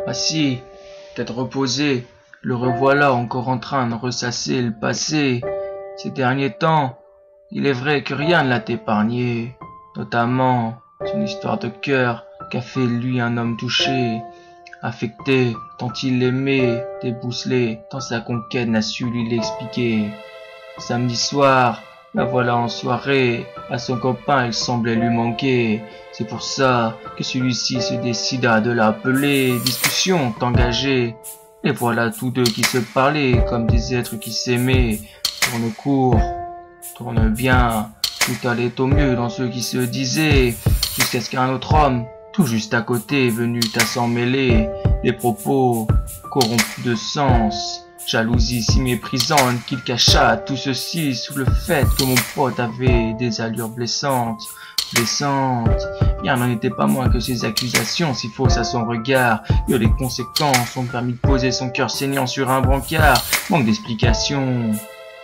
Assis, tête reposée, le revoilà encore en train de ressasser le passé. Ces derniers temps, il est vrai que rien ne l'a épargné, notamment son histoire de cœur qu'a fait de lui un homme touché, affecté tant il l'aimait, débousselé tant sa conquête n'a su lui l'expliquer. Samedi soir, la voilà en soirée, à son copain elle semblait lui manquer. C'est pour ça que celui-ci se décida de l'appeler. Discussion engagée, et voilà tous deux qui se parlaient comme des êtres qui s'aimaient. Tourne court, tourne bien, tout allait au mieux dans ce qui se disait, jusqu'à ce qu'un autre homme, tout juste à côté, venu à s'en mêler, des propos corrompus de sens, jalousie si méprisante qu'il cacha tout ceci sous le fait que mon pote avait des allures blessantes. Bien n'en était pas moins que ces accusations si fausses à son regard, que les conséquences ont permis de poser son cœur saignant sur un brancard. Manque d'explication,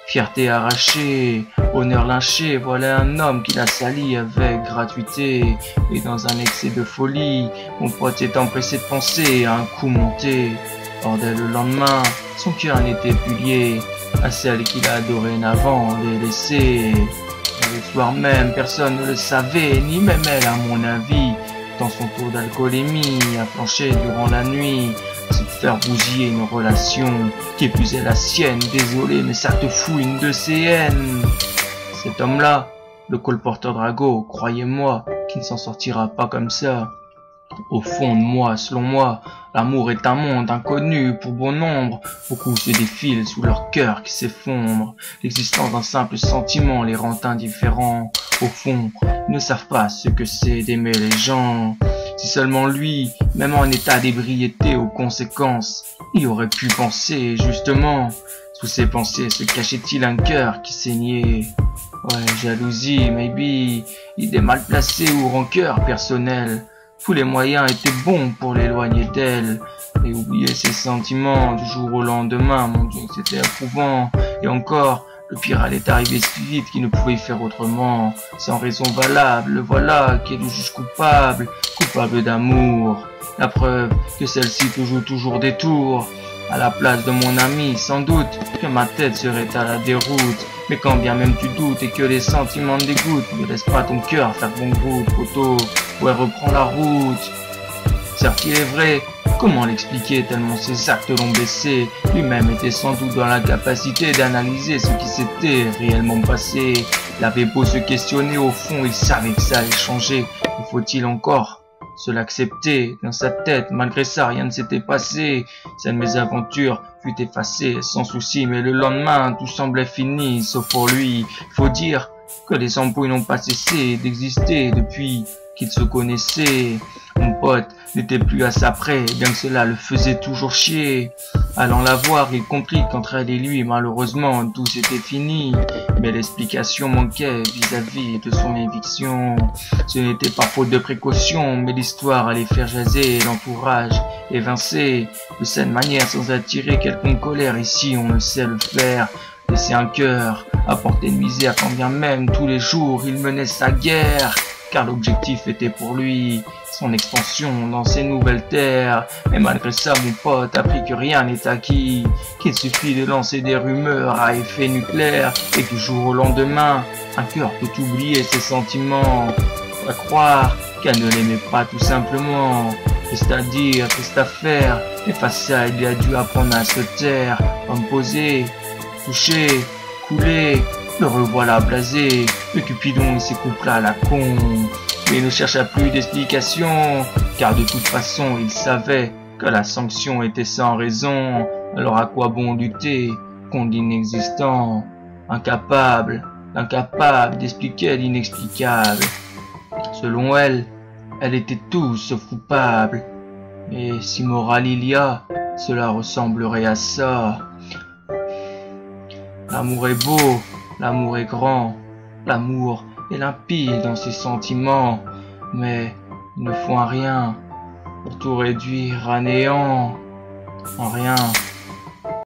fierté arrachée, honneur lynché, voilà un homme qui l'a sali avec gratuité. Et dans un excès de folie, mon pote s'est empressé de penser à un coup monté. Or dès le lendemain, son cœur n'était plus lié à celle qu'il a dorénavant délaissée. Le soir même, personne ne le savait, ni même elle à mon avis. Dans son tour d'alcoolémie, a planché durant la nuit, se faire bousiller une relation qui épuisait la sienne. Désolé, mais ça te fout une de ses haines. Cet homme-là, le colporteur Drago, croyez-moi, qu'il ne s'en sortira pas comme ça. Au fond de moi, selon moi, l'amour est un monde inconnu pour bon nombre. Beaucoup se défilent sous leur cœur qui s'effondre. L'existence d'un simple sentiment les rend indifférents. Au fond, ils ne savent pas ce que c'est d'aimer les gens. Si seulement lui, même en état d'ébriété aux conséquences, il aurait pu penser, justement. Sous ses pensées se cachait-il un cœur qui saignait. Ouais, jalousie, maybe, idée mal placée ou rancœur personnelle. Tous les moyens étaient bons pour l'éloigner d'elle. Et oublier ses sentiments du jour au lendemain, mon Dieu, c'était éprouvant. Et encore, le pire allait arriver si vite qu'il ne pouvait faire autrement. Sans raison valable, le voilà qui est le juge coupable, coupable d'amour. La preuve que celle-ci te joue toujours des tours. À la place de mon ami, sans doute que ma tête serait à la déroute. Mais quand bien même tu doutes et que les sentiments te dégoûtent, ne laisse pas ton cœur faire bon goutte, poteau. Ouais, reprends la route. Certes, il est vrai, comment l'expliquer tellement ses actes l'ont baissé. Lui-même était sans doute dans l'incapacité d'analyser ce qui s'était réellement passé. Il avait beau se questionner, au fond, il savait que ça allait changer. Mais faut-il encore se l'accepter dans sa tête? Malgré ça, rien ne s'était passé. Cette mésaventure fut effacée sans souci, mais le lendemain, tout semblait fini, sauf pour lui. Il faut dire que les embrouilles n'ont pas cessé d'exister depuis qu'ils se connaissaient. Mon pote n'était plus à sa près, bien que cela le faisait toujours chier. Allant la voir, il comprit qu'entre elle et lui, malheureusement, tout s'était fini. Mais l'explication manquait vis-à-vis de son éviction. Ce n'était pas faute de précaution, mais l'histoire allait faire jaser l'entourage, évincer de cette manière sans attirer quelconque colère. Ici, on ne sait le faire. Laisser un cœur à portée de misère quand bien même tous les jours il menait sa guerre. Car l'objectif était pour lui son expansion dans ces nouvelles terres. Mais malgré ça, mon pote apprit que rien n'est acquis, qu'il suffit de lancer des rumeurs à effet nucléaire et que du jour au lendemain, un cœur peut oublier ses sentiments. À croire qu'elle ne l'aimait pas tout simplement. Reste à dire, reste à faire, et face à il a dû apprendre à se taire, à me poser, toucher, couler. Le revoilà blasé, le Cupidon il s'écoupla à la con, mais ne chercha plus d'explication, car de toute façon il savait que la sanction était sans raison. Alors à quoi bon lutter contre l'inexistant, incapable d'expliquer l'inexplicable. Selon elle, elle était tout sauf coupable, et si morale il y a, cela ressemblerait à ça. L'amour est beau, l'amour est grand, l'amour est limpide dans ses sentiments, mais ils ne font rien pour tout réduire à néant, en rien.